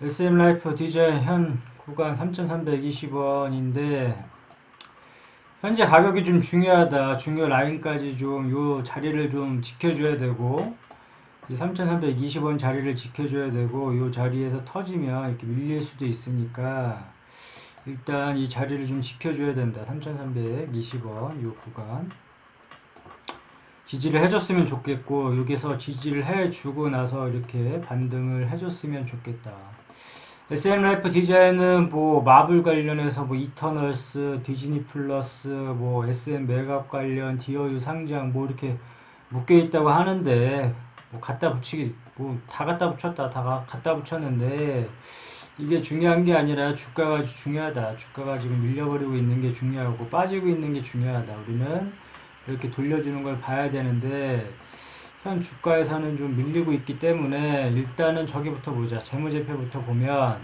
SM라이프 디자인 현 구간 3,320원인데 현재 가격이 좀 중요하다. 중요 라인까지 좀 요 자리를 좀 지켜줘야 되고 이 3,320원 자리를 지켜줘야 되고 요 자리에서 터지면 이렇게 밀릴 수도 있으니까 일단 이 자리를 좀 지켜줘야 된다. 3,320원 요 구간 지지를 해줬으면 좋겠고 여기서 지지를 해주고 나서 이렇게 반등을 해줬으면 좋겠다. SM라이프 디자인은 뭐 마블 관련해서 뭐 이터널스, 디즈니 플러스, 뭐 SM 매갑 관련, 디어유 상장 뭐 이렇게 묶여 있다고 하는데 뭐 갖다 붙이기 뭐 다 갖다 붙였다 다 갖다 붙였는데 이게 중요한 게 아니라 주가가 중요하다. 주가가 지금 밀려버리고 있는 게 중요하고 빠지고 있는 게 중요하다. 우리는 이렇게 돌려주는 걸 봐야 되는데 현 주가에서는 좀 밀리고 있기 때문에 일단은 저기부터 보자. 재무제표부터 보면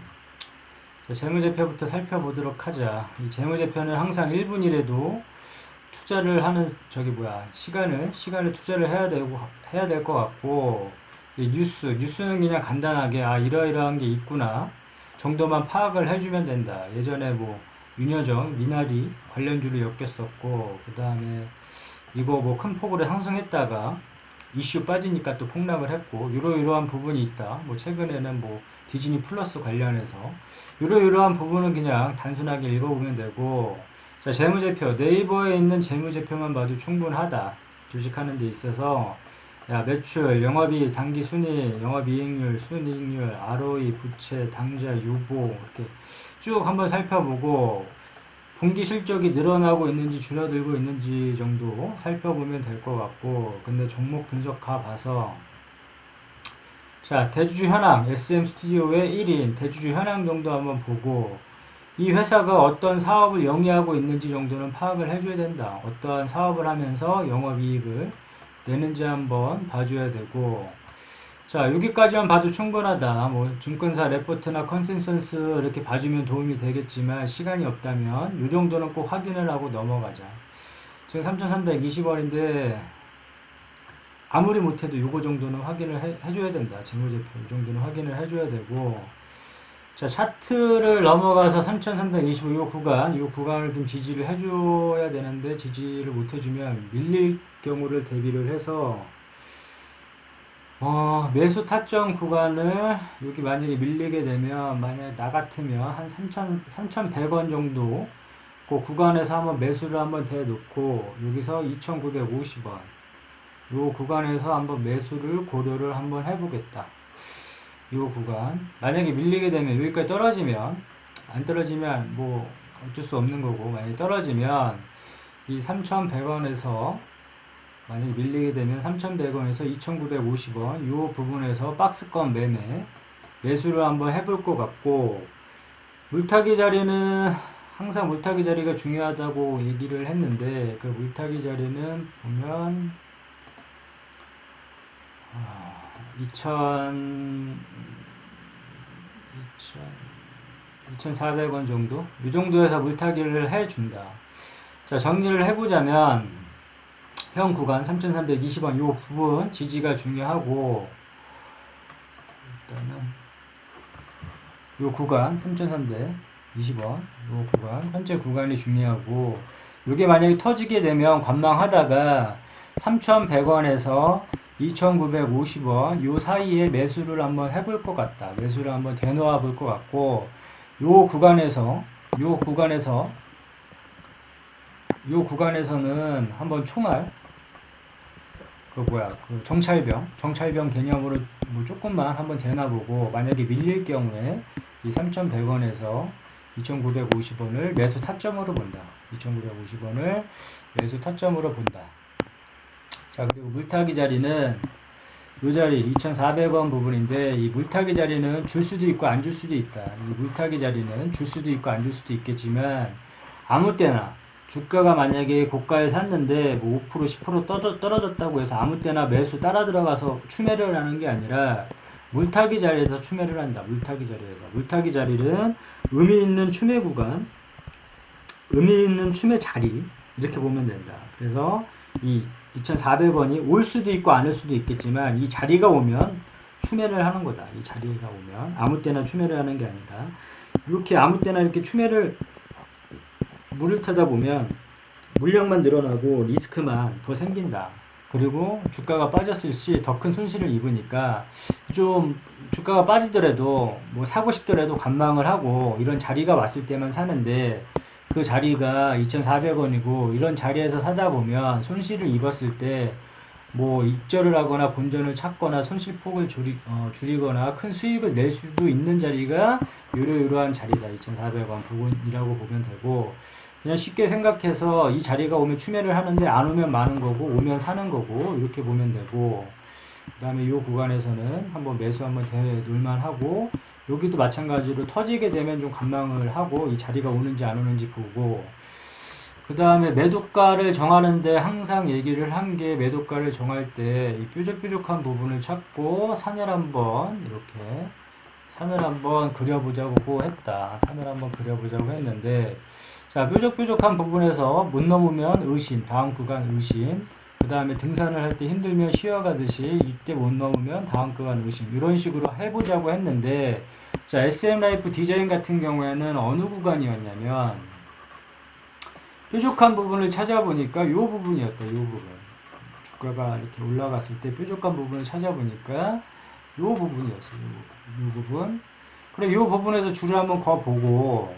자, 재무제표부터 살펴보도록 하자. 이 재무제표는 항상 1분이라도 투자를 하는 저기 뭐야 시간을 투자를 해야 될 것 같고 이 뉴스는 그냥 간단하게 아 이러이러한 게 있구나 정도만 파악을 해주면 된다. 예전에 뭐 윤여정, 미나리 관련주를 엮였었고 그 다음에 이거 뭐 큰 폭으로 상승했다가 이슈 빠지니까 또 폭락을 했고 이러이러한 부분이 있다. 뭐 최근에는 뭐 디즈니 플러스 관련해서 이러이러한 부분은 그냥 단순하게 읽어보면 되고 자 재무제표 네이버에 있는 재무제표만 봐도 충분하다. 주식하는 데 있어서 야 매출, 영업이익, 당기순이익, 영업이익률, 순이익률, ROE, 부채, 당좌, 유보 이렇게 쭉 한번 살펴보고 분기 실적이 늘어나고 있는지 줄어들고 있는지 정도 살펴보면 될 것 같고 근데 종목 분석가 봐서 자 대주주 현황 SM 스튜디오의 1인 대주주 현황 정도 한번 보고 이 회사가 어떤 사업을 영위하고 있는지 정도는 파악을 해줘야 된다. 어떠한 사업을 하면서 영업이익을 내는지 한번 봐줘야 되고 자 여기까지만 봐도 충분하다. 뭐 증권사 레포트나 컨센서스 이렇게 봐주면 도움이 되겠지만 시간이 없다면 이 정도는 꼭 확인을 하고 넘어가자. 지금 3,320원인데 아무리 못해도 요거 정도는 확인을 해줘야 된다. 재무제표 이 정도는 확인을 해줘야 되고 자 차트를 넘어가서 3,325 이 구간을 좀 지지를 해줘야 되는데 지지를 못해주면 밀릴 경우를 대비를 해서 매수 타점 구간을 여기 만약에 밀리게 되면 만약에 나 같으면 한 3,100원 정도 그 구간에서 한번 매수를 한번 대놓고 여기서 2,950원 요 구간에서 한번 매수를 고려를 한번 해보겠다. 요 구간 만약에 밀리게 되면 여기까지 떨어지면 안 떨어지면 뭐 어쩔 수 없는 거고 만약에 떨어지면 이 3,100원에서 만약에 밀리게 되면 3,100원에서 2,950원 요 부분에서 박스권 매수를 한번 해볼 것 같고 물타기 자리는 항상 물타기 자리가 중요하다고 얘기를 했는데 그 물타기 자리는 보면 2,400원 정도 이 정도에서 물타기를 해준다. 자 정리를 해보자면 현 구간 3,320원 요 부분 지지가 중요하고 일단은 요 구간 3,320원 요 구간 현재 구간이 중요하고 요게 만약에 터지게 되면 관망하다가 3,100원에서 2,950원 요 사이에 매수를 한번 해볼 것 같다. 매수를 한번 대놓아 볼 것 같고 요 구간에서는 한번 총알 그 정찰병 개념으로 뭐 조금만 한번 대놔보고 만약에 밀릴 경우에 이 3,100원에서 2,950원을 매수 타점으로 본다. 2,950원을 매수 타점으로 본다. 자 그리고 물타기 자리는 이 자리 2,400원 부분인데 이 물타기 자리는 줄 수도 있고 안 줄 수도 있다. 이 물타기 자리는 줄 수도 있고 안 줄 수도 있겠지만 아무 때나 주가가 만약에 고가에 샀는데 뭐 5% 10% 떨어졌다고 해서 아무 때나 매수 따라 들어가서 추매를 하는 게 아니라 물타기 자리에서 추매를 한다. 물타기 자리는 의미 있는 추매 구간, 의미 있는 추매 자리 이렇게 보면 된다. 그래서 이 2,400원이 올 수도 있고 안 올 수도 있겠지만 이 자리가 오면 추매를 하는 거다. 이 자리가 오면 아무 때나 추매를 하는 게 아니라 이렇게 아무 때나 이렇게 추매를 물을 타다 보면 물량만 늘어나고 리스크만 더 생긴다. 그리고 주가가 빠졌을 시 더 큰 손실을 입으니까 좀 주가가 빠지더라도 뭐 사고 싶더라도 관망을 하고 이런 자리가 왔을 때만 사는데 그 자리가 2,400원이고 이런 자리에서 사다 보면 손실을 입었을 때 뭐 익절을 하거나 본전을 찾거나 손실폭을 줄이거나 큰 수익을 낼 수도 있는 자리가 이러이러한 자리다. 2,400원 부분이라고 보면 되고 그냥 쉽게 생각해서 이 자리가 오면 추매를 하는데 안 오면 마는 거고 오면 사는 거고 이렇게 보면 되고 그 다음에 이 구간에서는 한번 매수 한번 대회 놀만 하고 여기도 마찬가지로 터지게 되면 좀 관망을 하고 이 자리가 오는지 안 오는지 보고 그 다음에 매도가를 정하는데 항상 얘기를 한 게 매도가를 정할 때 이 뾰족뾰족한 부분을 찾고 산을 한번 이렇게 산을 한번 그려보자고 했다. 산을 한번 그려보자고 했는데 자 뾰족뾰족한 부분에서 못 넘으면 의심 다음 구간 의심 그 다음에 등산을 할 때 힘들면 쉬어가듯이 이때 못 넘으면 다음 구간 의심 이런 식으로 해보자고 했는데 자 SM라이프 디자인 같은 경우에는 어느 구간이었냐면 뾰족한 부분을 찾아보니까 요 부분이었다. 요 부분 주가가 이렇게 올라갔을 때 뾰족한 부분을 찾아보니까 요 부분이었어요. 요 부분 그래 요 부분에서 줄을 한번 그어보고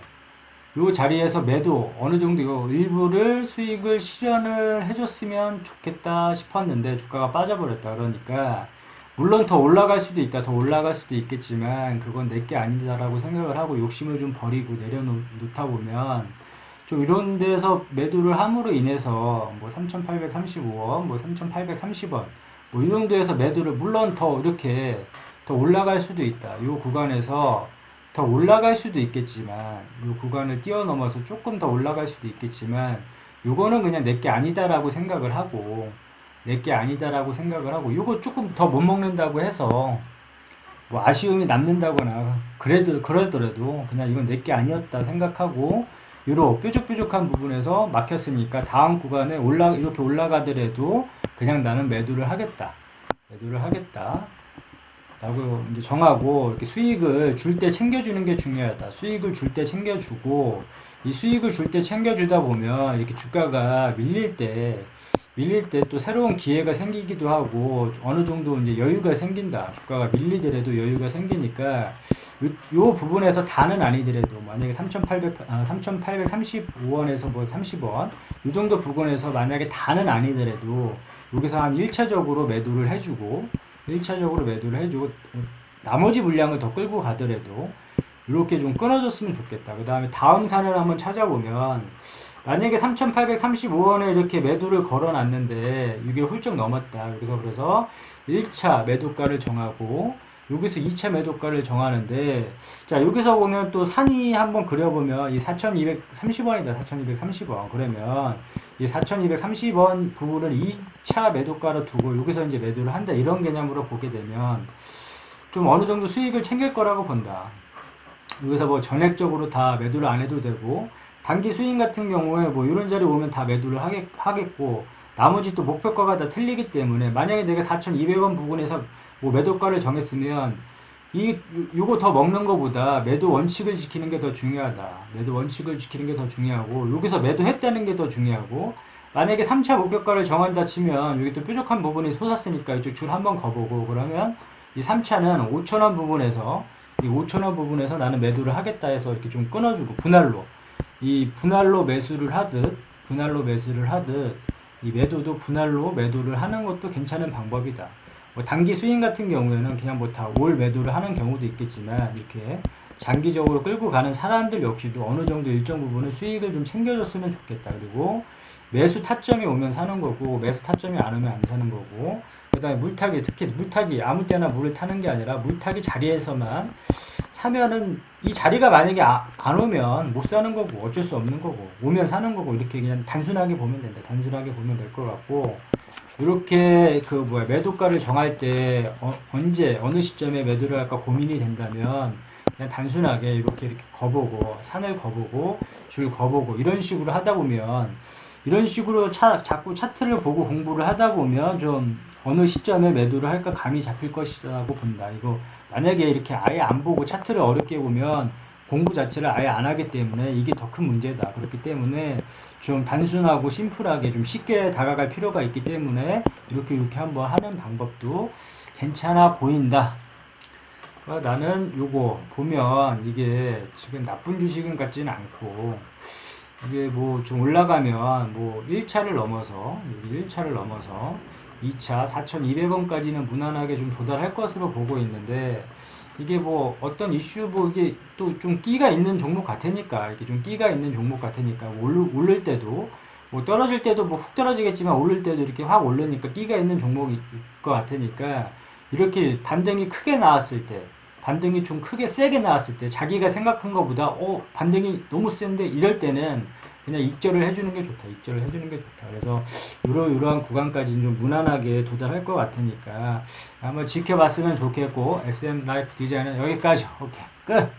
요 자리에서 매도 어느 정도 요 일부를 수익을 실현을 해줬으면 좋겠다 싶었는데 주가가 빠져버렸다. 그러니까 물론 더 올라갈 수도 있다. 더 올라갈 수도 있겠지만 그건 내게 아니다라고 생각을 하고 욕심을 좀 버리고 내려놓다 보면 좀 이런 데서 매도를 함으로 인해서 뭐 3,835원, 뭐 3,830원 뭐 이 정도에서 매도를 물론 더 이렇게 더 올라갈 수도 있다. 이 구간에서 더 올라갈 수도 있겠지만 이 구간을 뛰어넘어서 조금 더 올라갈 수도 있겠지만 요거는 그냥 내게 아니다라고 생각을 하고 내게 아니다라고 생각을 하고 요거 조금 더 못 먹는다고 해서 뭐 아쉬움이 남는다거나 그러더라도 그냥 이건 내게 아니었다 생각하고 요로 뾰족뾰족한 부분에서 막혔으니까 다음 구간에 이렇게 올라가더라도 그냥 나는 매도를 하겠다 라고 이제 정하고 이렇게 수익을 줄 때 챙겨주는 게 중요하다. 수익을 줄 때 챙겨주고 이 수익을 줄 때 챙겨주다 보면 이렇게 주가가 밀릴 때 또 새로운 기회가 생기기도 하고 어느 정도 이제 여유가 생긴다. 주가가 밀리더라도 여유가 생기니까 요 부분에서 다는 아니더라도 만약에 3,835원에서 뭐 30원 이 정도 부분에서 만약에 다는 아니더라도 여기서 한 1차적으로 매도를 해주고 나머지 물량을 더 끌고 가더라도 이렇게 좀 끊어줬으면 좋겠다. 그 다음에 다음 산을 한번 찾아보면 만약에 3,835원에 이렇게 매도를 걸어놨는데 이게 훌쩍 넘었다. 그래서 1차 매도가를 정하고 여기서 2차 매도가를 정하는데 자 여기서 보면 또 산이 한번 그려보면 이 4,230원이다. 4,230원 그러면 이 4,230원 부분을 2차 매도가로 두고 여기서 이제 매도를 한다. 이런 개념으로 보게 되면 좀 어느 정도 수익을 챙길 거라고 본다. 여기서 뭐 전액적으로 다 매도를 안 해도 되고 단기 수익 같은 경우에 뭐 이런 자리 오면 다 매도를 하겠고 나머지 또 목표가가 다 틀리기 때문에 만약에 내가 4,200원 부분에서 뭐 매도가를 정했으면 요거 더 먹는 것보다 매도 원칙을 지키는 게 더 중요하다. 매도 원칙을 지키는 게 더 중요하고 여기서 매도했다는 게 더 중요하고 만약에 3차 목표가를 정한다 치면 여기 또 뾰족한 부분이 솟았으니까 이쪽 줄 한번 거보고 그러면 이 3차는 5,000원 부분에서 이 5,000원 부분에서 나는 매도를 하겠다 해서 이렇게 좀 끊어주고 분할로 매수를 하듯 이 매도도 분할로 매도를 하는 것도 괜찮은 방법이다. 뭐 단기 스윙 같은 경우에는 그냥 뭐 다 올 매도를 하는 경우도 있겠지만 이렇게 장기적으로 끌고 가는 사람들 역시도 어느 정도 일정 부분은 수익을 좀 챙겨줬으면 좋겠다. 그리고 매수 타점이 오면 사는 거고 매수 타점이 안 오면 안 사는 거고 그 다음에 물타기 특히 물타기 아무 때나 물을 타는 게 아니라 물타기 자리에서만 사면은 이 자리가 만약에 안 오면 못 사는 거고 어쩔 수 없는 거고 오면 사는 거고 이렇게 그냥 단순하게 보면 된다. 단순하게 보면 될 것 같고 이렇게 매도가를 정할 때 언제 어느 시점에 매도를 할까 고민이 된다면 그냥 단순하게 이렇게 거보고 산을 거보고 줄 거보고 이런 식으로 하다 보면 이런 식으로 자꾸 차트를 보고 공부를 하다 보면 좀 어느 시점에 매도를 할까 감이 잡힐 것이라고 본다. 이거 만약에 이렇게 아예 안 보고 차트를 어렵게 보면 공부 자체를 아예 안 하기 때문에 이게 더 큰 문제다. 그렇기 때문에 좀 단순하고 심플하게 좀 쉽게 다가갈 필요가 있기 때문에 이렇게 한번 하는 방법도 괜찮아 보인다. 나는 요거 보면 이게 지금 나쁜 주식은 같지는 않고 이게 뭐 좀 올라가면 뭐 1차를 넘어서 여기 1차를 넘어서 2차 4,200원까지는 무난하게 좀 도달할 것으로 보고 있는데 이게 뭐 어떤 이슈 뭐 이게 또 좀 끼가 있는 종목 같으니까 이게 좀 끼가 있는 종목 같으니까 오를 때도 뭐 떨어질 때도 뭐 훅 떨어지겠지만 오를 때도 이렇게 확 오르니까 끼가 있는 종목일 것 같으니까 이렇게 반등이 크게 나왔을 때 반등이 좀 크게 세게 나왔을 때 자기가 생각한 것보다 반등이 너무 센데 이럴 때는 그냥 익절을 해주는 게 좋다. 익절을 해주는 게 좋다. 그래서 이러한 구간까지는 좀 무난하게 도달할 것 같으니까 한번 지켜봤으면 좋겠고 SM 라이프 디자인은 여기까지. 오케이 끝.